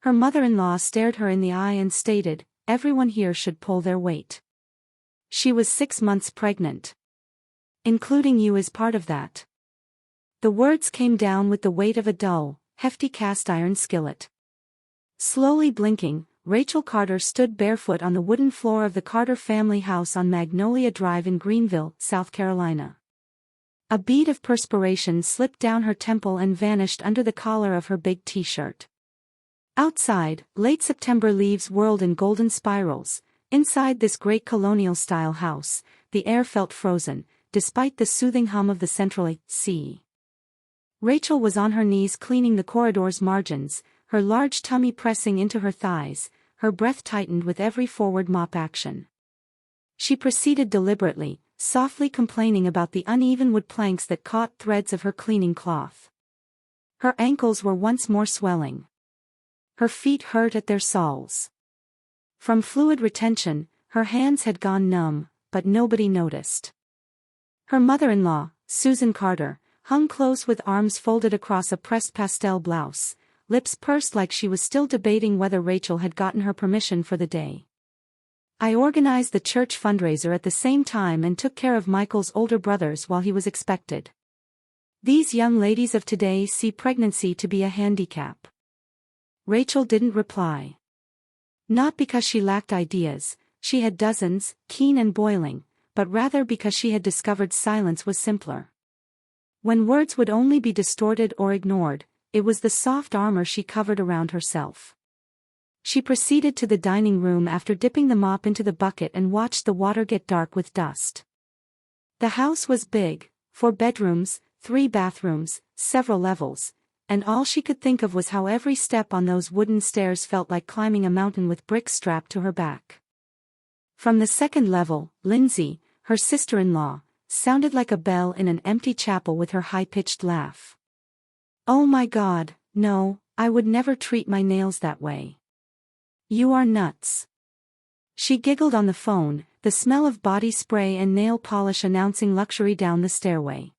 Her mother-in-law stared her in the eye and stated, "Everyone here should pull their weight." She was 6 months pregnant. "Including you is part of that." The words came down with the weight of a dull, hefty cast-iron skillet. Slowly blinking, Rachel Carter stood barefoot on the wooden floor of the Carter family house on Magnolia Drive in Greenville, South Carolina. A bead of perspiration slipped down her temple and vanished under the collar of her big t-shirt. Outside, late September leaves whirled in golden spirals. Inside this great colonial-style house, the air felt frozen, despite the soothing hum of the central sea. Rachel was on her knees cleaning the corridor's margins, her large tummy pressing into her thighs, her breath tightened with every forward mop action. She proceeded deliberately, softly complaining about the uneven wood planks that caught threads of her cleaning cloth. Her ankles were once more swelling. Her feet hurt at their soles. From fluid retention, her hands had gone numb, but nobody noticed. Her mother-in-law, Susan Carter, hung close with arms folded across a pressed pastel blouse, lips pursed like she was still debating whether Rachel had gotten her permission for the day. "I organized the church fundraiser at the same time and took care of Michael's older brothers while he was expected. These young ladies of today see pregnancy to be a handicap." Rachel didn't reply. Not because she lacked ideas, she had dozens, keen and boiling, but rather because she had discovered silence was simpler. When words would only be distorted or ignored, it was the soft armor she covered around herself. She proceeded to the dining room after dipping the mop into the bucket and watched the water get dark with dust. The house was big, 4 bedrooms, 3 bathrooms, several levels, and all she could think of was how every step on those wooden stairs felt like climbing a mountain with bricks strapped to her back. From the second level, Lindsay, her sister-in-law, sounded like a bell in an empty chapel with her high-pitched laugh. "Oh my God, no, I would never treat my nails that way. You are nuts." She giggled on the phone, the smell of body spray and nail polish announcing luxury down the stairway.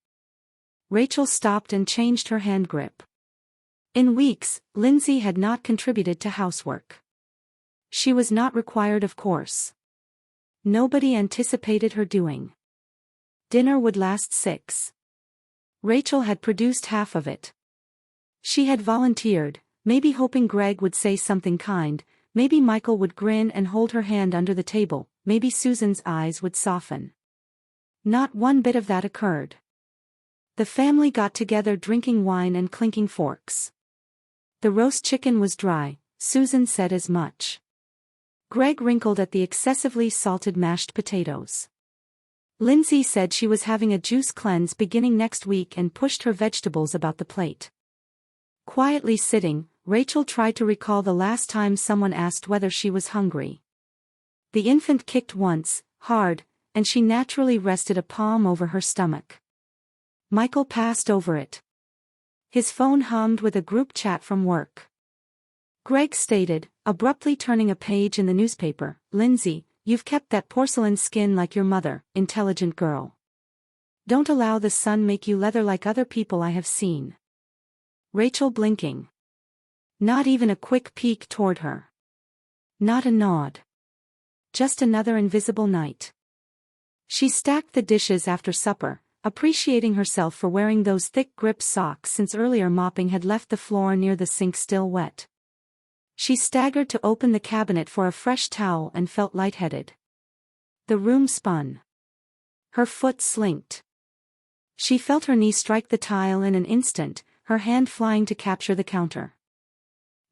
Rachel stopped and changed her hand grip. In weeks, Lindsay had not contributed to housework. She was not required, of course. Nobody anticipated her doing. Dinner would last 6. Rachel had produced half of it. She had volunteered, maybe hoping Greg would say something kind, maybe Michael would grin and hold her hand under the table, maybe Susan's eyes would soften. Not one bit of that occurred. The family got together drinking wine and clinking forks. The roast chicken was dry, Susan said as much. Greg wrinkled at the excessively salted mashed potatoes. Lindsay said she was having a juice cleanse beginning next week and pushed her vegetables about the plate. Quietly sitting, Rachel tried to recall the last time someone asked whether she was hungry. The infant kicked once, hard, and she naturally rested a palm over her stomach. Michael passed over it. His phone hummed with a group chat from work. Greg stated, abruptly turning a page in the newspaper, "Lindsay, you've kept that porcelain skin like your mother, intelligent girl. Don't allow the sun make you leather like other people I have seen." Rachel blinking. Not even a quick peek toward her. Not a nod. Just another invisible night. She stacked the dishes after supper, appreciating herself for wearing those thick grip socks since earlier mopping had left the floor near the sink still wet. She staggered to open the cabinet for a fresh towel and felt lightheaded. The room spun. Her foot slinked. She felt her knee strike the tile in an instant, her hand flying to capture the counter.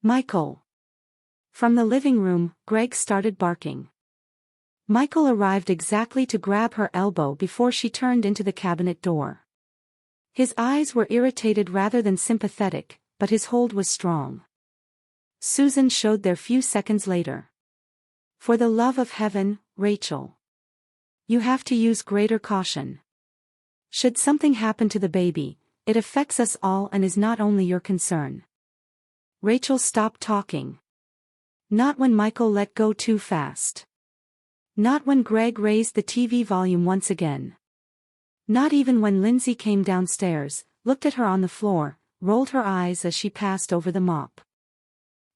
"Michael." From the living room, Greg started barking. Michael arrived exactly to grab her elbow before she turned into the cabinet door. His eyes were irritated rather than sympathetic, but his hold was strong. Susan showed their few seconds later. "For the love of heaven, Rachel. You have to use greater caution. Should something happen to the baby, it affects us all and is not only your concern." Rachel stopped talking. Not when Michael let go too fast. Not when Greg raised the TV volume once again. Not even when Lindsay came downstairs, looked at her on the floor, rolled her eyes as she passed over the mop.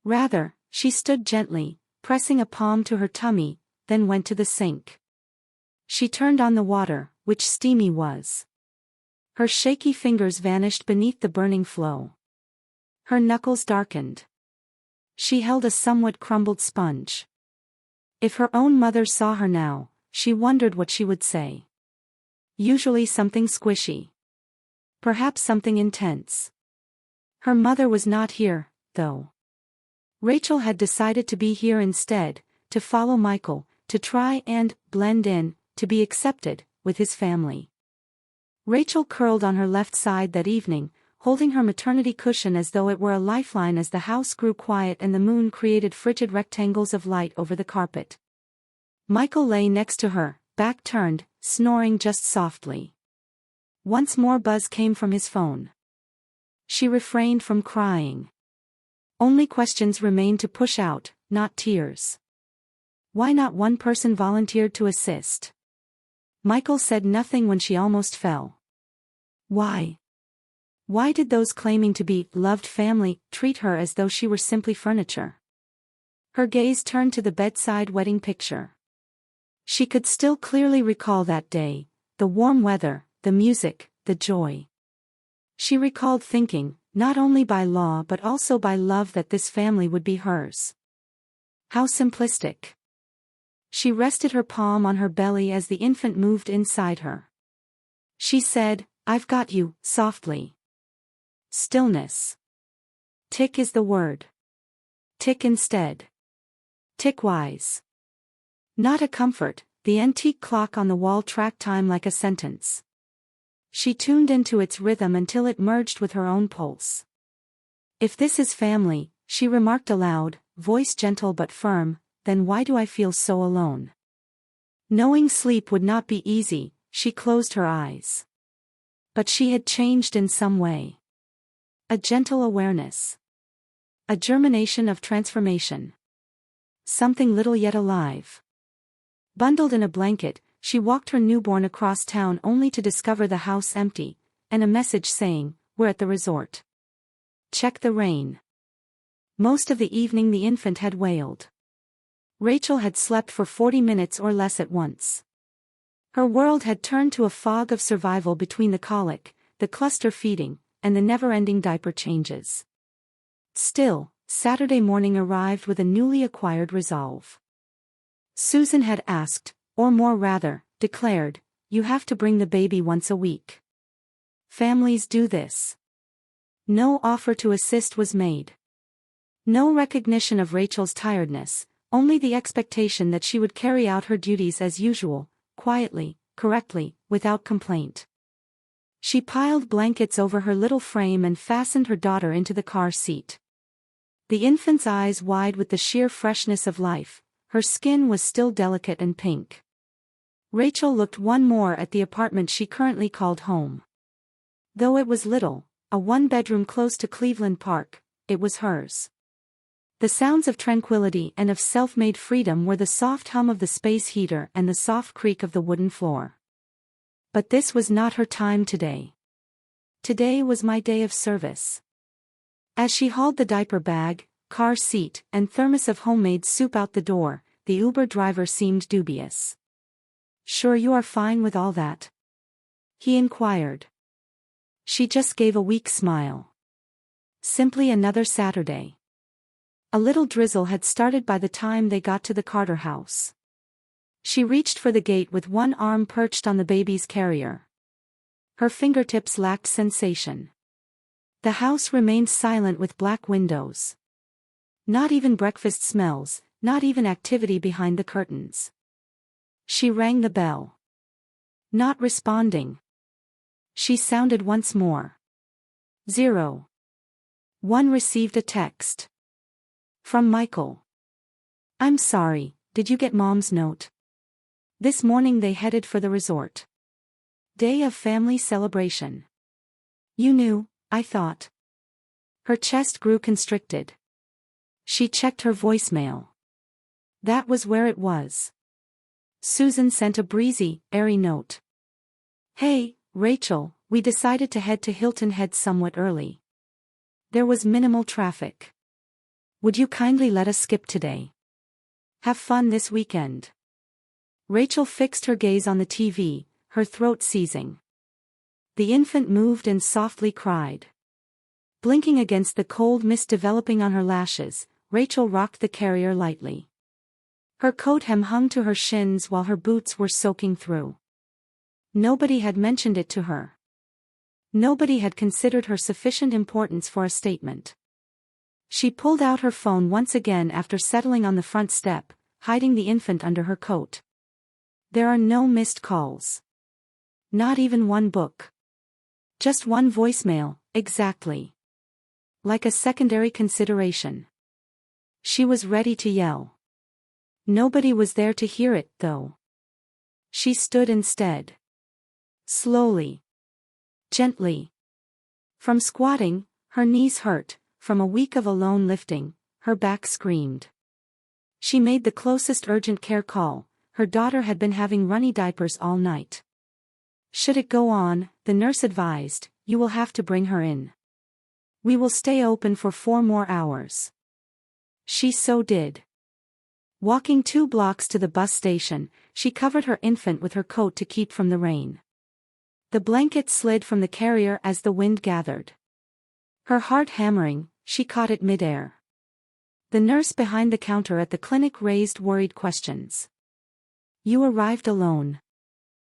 Rather, she stood gently, pressing a palm to her tummy, then went to the sink. She turned on the water, which steamy was. Her shaky fingers vanished beneath the burning flow. Her knuckles darkened. She held a somewhat crumbled sponge. If her own mother saw her now, she wondered what she would say. Usually something squishy. Perhaps something intense. Her mother was not here, though. Rachel had decided to be here instead, to follow Michael, to try and blend in, to be accepted, with his family. Rachel curled on her left side that evening, holding her maternity cushion as though it were a lifeline as the house grew quiet and the moon created frigid rectangles of light over the carpet. Michael lay next to her, back turned, snoring just softly. Once more buzz came from his phone. She refrained from crying. Only questions remained to push out, not tears. Why not one person volunteered to assist? Michael said nothing when she almost fell. Why? Why did those claiming to be loved family treat her as though she were simply furniture? Her gaze turned to the bedside wedding picture. She could still clearly recall that day, the warm weather, the music, the joy. She recalled thinking, not only by law but also by love, that this family would be hers. How simplistic. She rested her palm on her belly as the infant moved inside her. She said, "I've got you," softly. Stillness. Tick is the word. Tick instead. Tick-wise. Not a comfort, the antique clock on the wall tracked time like a sentence. She tuned into its rhythm until it merged with her own pulse. "If this is family," she remarked aloud, voice gentle but firm, "then why do I feel so alone?" Knowing sleep would not be easy, she closed her eyes. But she had changed in some way. A gentle awareness. A germination of transformation. Something little yet alive. Bundled in a blanket, she walked her newborn across town only to discover the house empty, and a message saying, "We're at the resort. Check the rain." Most of the evening the infant had wailed. Rachel had slept for 40 minutes or less at once. Her world had turned to a fog of survival between the colic, the cluster feeding, and the never-ending diaper changes. Still, Saturday morning arrived with a newly acquired resolve. Susan had asked, or more rather, declared, "You have to bring the baby once a week. Families do this." No offer to assist was made. No recognition of Rachel's tiredness, only the expectation that she would carry out her duties as usual, quietly, correctly, without complaint. She piled blankets over her little frame and fastened her daughter into the car seat. The infant's eyes wide with the sheer freshness of life, her skin was still delicate and pink. Rachel looked one more at the apartment she currently called home. Though it was little, a one-bedroom close to Cleveland Park, it was hers. The sounds of tranquility and of self-made freedom were the soft hum of the space heater and the soft creak of the wooden floor. But this was not her time today. Today was my day of service. As she hauled the diaper bag, car seat, and thermos of homemade soup out the door, the Uber driver seemed dubious. "Sure you are fine with all that?" he inquired. She just gave a weak smile. Simply another Saturday. A little drizzle had started by the time they got to the Carter house. She reached for the gate with one arm perched on the baby's carrier. Her fingertips lacked sensation. The house remained silent with black windows. Not even breakfast smells, not even activity behind the curtains. She rang the bell. Not responding. She sounded once more. 0. 1 received a text. From Michael. "I'm sorry, did you get Mom's note? This morning they headed for the resort. Day of family celebration. You knew, I thought." Her chest grew constricted. She checked her voicemail. That was where it was. Susan sent a breezy, airy note. "Hey, Rachel, we decided to head to Hilton Head somewhat early. There was minimal traffic. Would you kindly let us skip today? Have fun this weekend. Rachel fixed her gaze on the TV, her throat seizing. The infant moved and softly cried. Blinking against the cold mist developing on her lashes, Rachel rocked the carrier lightly. Her coat hem hung to her shins while her boots were soaking through. Nobody had mentioned it to her. Nobody had considered her sufficient importance for a statement. She pulled out her phone once again after settling on the front step, hiding the infant under her coat. There are no missed calls. Not even one book. Just one voicemail, exactly. Like a secondary consideration. She was ready to yell. Nobody was there to hear it, though. She stood instead. Slowly. Gently. From squatting, her knees hurt, from a week of alone lifting, her back screamed. She made the closest urgent care call. Her daughter had been having runny diapers all night. Should it go on, the nurse advised, you will have to bring her in. We will stay open for 4 more hours. She so did. Walking 2 blocks to the bus station, she covered her infant with her coat to keep from the rain. The blanket slid from the carrier as the wind gathered. Her heart hammering, she caught it midair. The nurse behind the counter at the clinic raised worried questions. You arrived alone?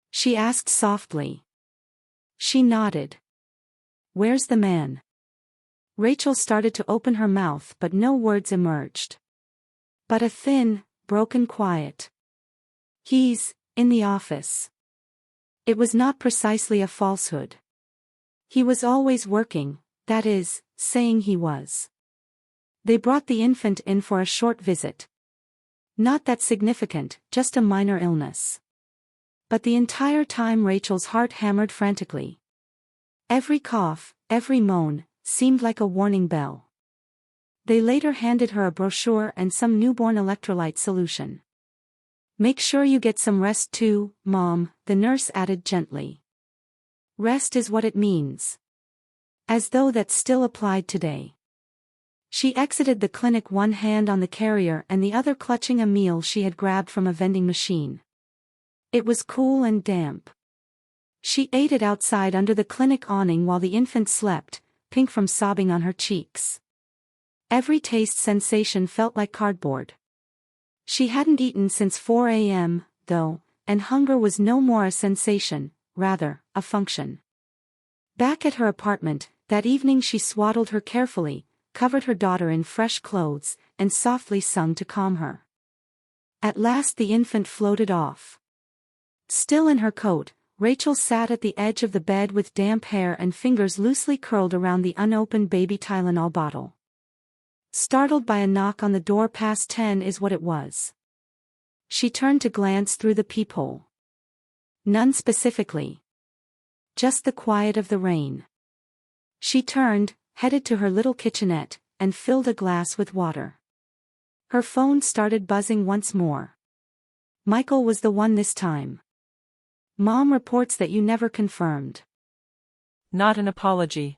She asked softly. She nodded. Where's the man? Rachel started to open her mouth but no words emerged. But a thin, broken quiet. He's in the office. It was not precisely a falsehood. He was always working, that is, saying he was. They brought the infant in for a short visit. Not that significant, just a minor illness. But the entire time Rachel's heart hammered frantically. Every cough, every moan, seemed like a warning bell. They later handed her a brochure and some newborn electrolyte solution. Make sure you get some rest too, Mom, the nurse added gently. Rest is what it means. As though that still applied today. She exited the clinic, one hand on the carrier and the other clutching a meal she had grabbed from a vending machine. It was cool and damp. She ate it outside under the clinic awning while the infant slept, pink from sobbing on her cheeks. Every taste sensation felt like cardboard. She hadn't eaten since 4 a.m., though, and hunger was no more a sensation, rather, a function. Back at her apartment, that evening she swaddled her carefully, covered her daughter in fresh clothes, and softly sung to calm her. At last the infant floated off. Still in her coat, Rachel sat at the edge of the bed with damp hair and fingers loosely curled around the unopened baby Tylenol bottle. Startled by a knock on the door. Past 10 is what it was. She turned to glance through the peephole. None specifically. Just the quiet of the rain. She turned, headed to her little kitchenette, and filled a glass with water. Her phone started buzzing once more. Michael was the one this time. Mom reports that you never confirmed. Not an apology.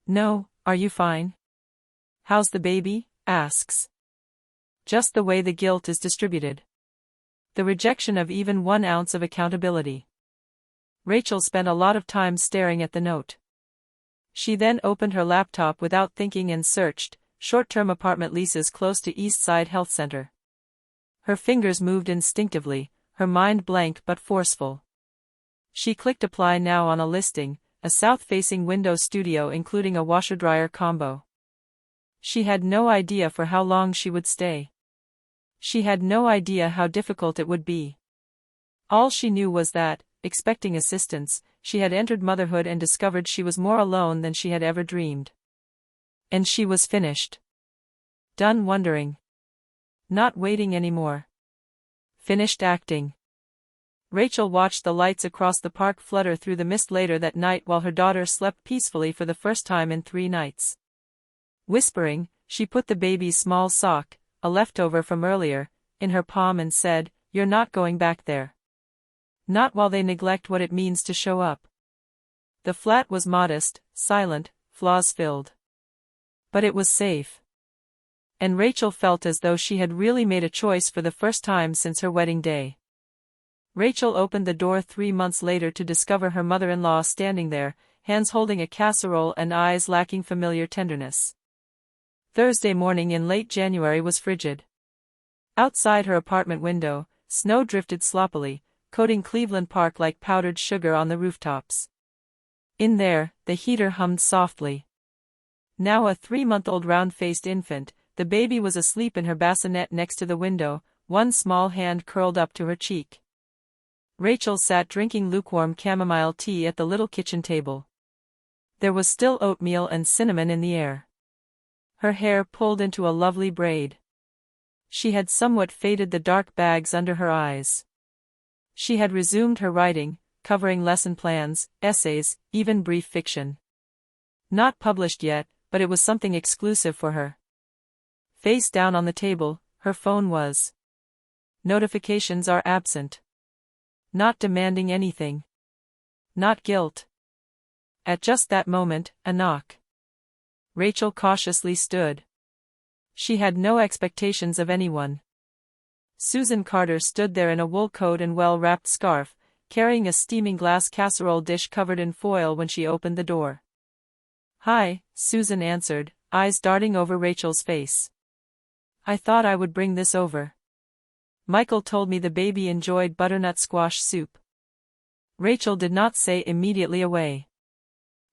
No, are you fine? How's the baby? Asks. Just the way the guilt is distributed. The rejection of even 1 ounce of accountability. Rachel spent a lot of time staring at the note. She then opened her laptop without thinking and searched, short-term apartment leases close to East Side Health Center. Her fingers moved instinctively, her mind blank but forceful. She clicked apply now on a listing, a south-facing window studio including a washer-dryer combo. She had no idea for how long she would stay. She had no idea how difficult it would be. All she knew was that, expecting assistance, she had entered motherhood and discovered she was more alone than she had ever dreamed. And she was finished. Done wondering. Not waiting anymore. Finished acting. Rachel watched the lights across the park flutter through the mist later that night while her daughter slept peacefully for the first time in 3 nights. Whispering, she put the baby's small sock, a leftover from earlier, in her palm and said, "You're not going back there. Not while they neglect what it means to show up." The flat was modest, silent, flaws-filled. But it was safe. and Rachel felt as though she had really made a choice for the first time since her wedding day. Rachel opened the door 3 months later to discover her mother-in-law standing there, hands holding a casserole and eyes lacking familiar tenderness. Thursday morning in late January was frigid. Outside her apartment window, snow drifted sloppily, coating Cleveland Park like powdered sugar on the rooftops. In there, the heater hummed softly. Now a 3-month-old round-faced infant, the baby was asleep in her bassinet next to the window, one small hand curled up to her cheek. Rachel sat drinking lukewarm chamomile tea at the little kitchen table. There was still oatmeal and cinnamon in the air. Her hair pulled into a lovely braid. She had somewhat faded the dark bags under her eyes. She had resumed her writing, covering lesson plans, essays, even brief fiction. Not published yet, but it was something exclusive for her. Face down on the table, her phone was. Notifications are absent. Not demanding anything. Not guilt. At just that moment, a knock. Rachel cautiously stood. She had no expectations of anyone. Susan Carter stood there in a wool coat and well-wrapped scarf, carrying a steaming glass casserole dish covered in foil when she opened the door. "Hi," Susan answered, eyes darting over Rachel's face. "I thought I would bring this over. Michael told me the baby enjoyed butternut squash soup." Rachel did not say immediately away.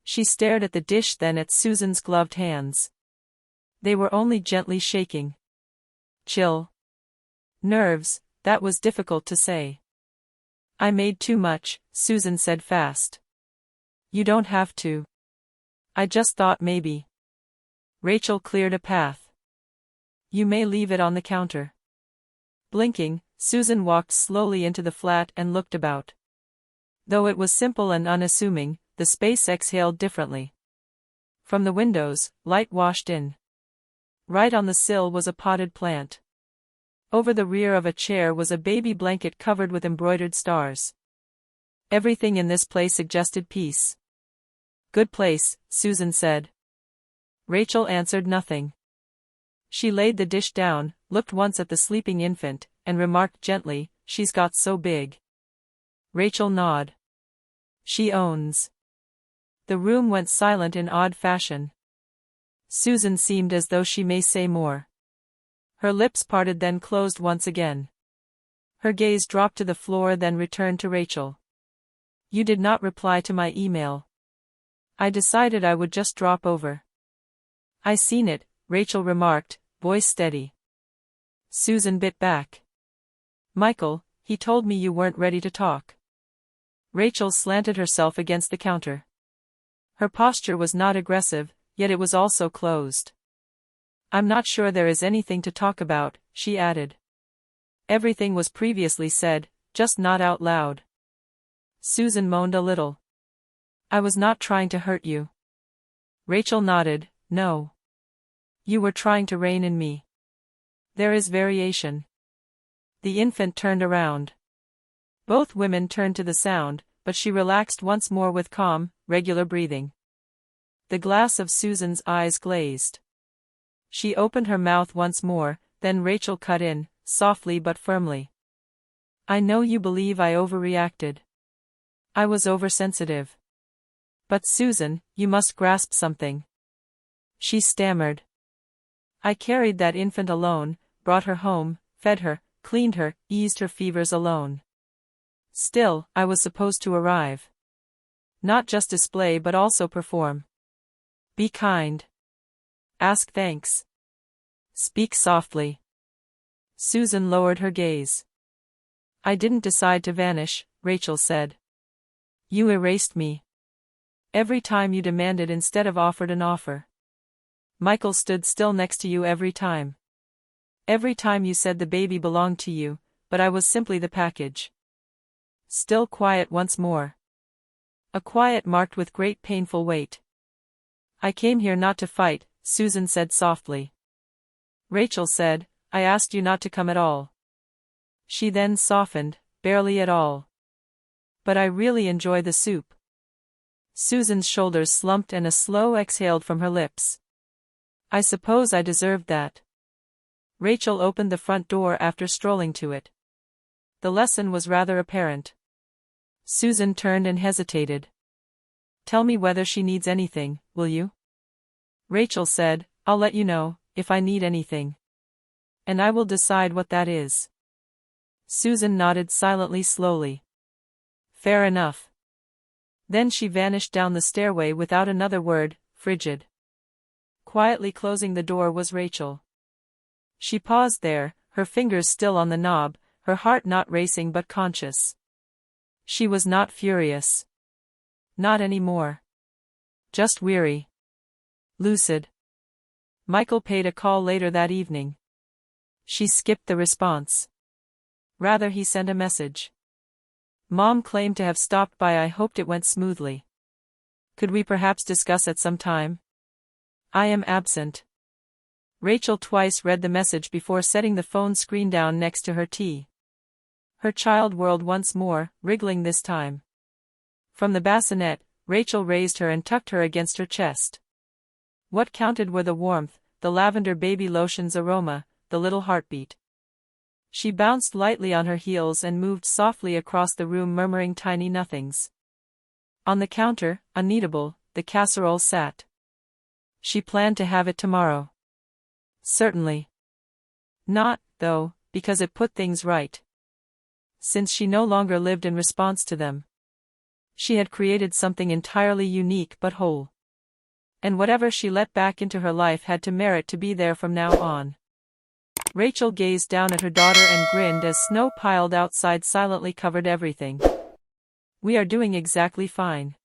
She stared at the dish, then at Susan's gloved hands. They were only gently shaking. Chill. Nerves, that was difficult to say. "I made too much," Susan said fast. "You don't have to. I just thought maybe." Rachel cleared a path. "You may leave it on the counter." Blinking, Susan walked slowly into the flat and looked about. Though it was simple and unassuming, the space exhaled differently. From the windows, light washed in. Right on the sill was a potted plant. Over the rear of a chair was a baby blanket covered with embroidered stars. Everything in this place suggested peace. "Good place," Susan said. Rachel answered nothing. She laid the dish down, looked once at the sleeping infant, and remarked gently, "She's got so big." Rachel nodded. "She owns." The room went silent in odd fashion. Susan seemed as though she may say more. Her lips parted, then closed once again. Her gaze dropped to the floor, then returned to Rachel. "You did not reply to my email. I decided I would just drop over." "I seen it," Rachel remarked, voice steady. Susan bit back. "Michael, he told me you weren't ready to talk." Rachel slanted herself against the counter. Her posture was not aggressive, yet it was also closed. "I'm not sure there is anything to talk about," she added. "Everything was previously said, just not out loud." Susan moaned a little. "I was not trying to hurt you." Rachel nodded. "No. You were trying to rein in me. There is variation." The infant turned around. Both women turned to the sound, but she relaxed once more with calm, regular breathing. The glass of Susan's eyes glazed. She opened her mouth once more, then Rachel cut in, softly but firmly. "I know you believe I overreacted. I was oversensitive. But Susan, you must grasp something." She stammered. "I carried that infant alone, brought her home, fed her, cleaned her, eased her fevers alone. Still, I was supposed to arrive. Not just display but also perform. Be kind. Ask thanks. Speak softly." Susan lowered her gaze. "I didn't decide to vanish," Rachel said. "You erased me. Every time you demanded instead of offered an offer. Michael stood still next to you every time. Every time you said the baby belonged to you, but I was simply the package." Still quiet once more. A quiet marked with great painful weight. "I came here not to fight," Susan said softly. Rachel said, "I asked you not to come at all." She then softened, "Barely at all. But I really enjoy the soup." Susan's shoulders slumped and a slow exhaled from her lips. "I suppose I deserved that." Rachel opened the front door after strolling to it. The lesson was rather apparent. Susan turned and hesitated. "Tell me whether she needs anything, will you?" Rachel said, "I'll let you know, if I need anything. And I will decide what that is." Susan nodded silently slowly. "Fair enough." Then she vanished down the stairway without another word, frigid. Quietly closing the door was Rachel. She paused there, her fingers still on the knob, her heart not racing but conscious. She was not furious. Not anymore. Just weary. Lucid. Michael paid a call later that evening. She skipped the response. Rather, he sent a message. "Mom claimed to have stopped by. I hoped it went smoothly. Could we perhaps discuss at some time? I am absent." Rachel twice read the message before setting the phone screen down next to her tea. Her child whirled once more, wriggling this time. From the bassinet, Rachel raised her and tucked her against her chest. What counted were the warmth, the lavender baby lotion's aroma, the little heartbeat. She bounced lightly on her heels and moved softly across the room, murmuring tiny nothings. On the counter, uneatable, the casserole sat. She planned to have it tomorrow. Certainly. Not, though, because it put things right. Since she no longer lived in response to them. She had created something entirely unique but whole. And whatever she let back into her life had to merit to be there from now on. Rachel gazed down at her daughter and grinned as snow piled outside silently covered everything. "We are doing exactly fine."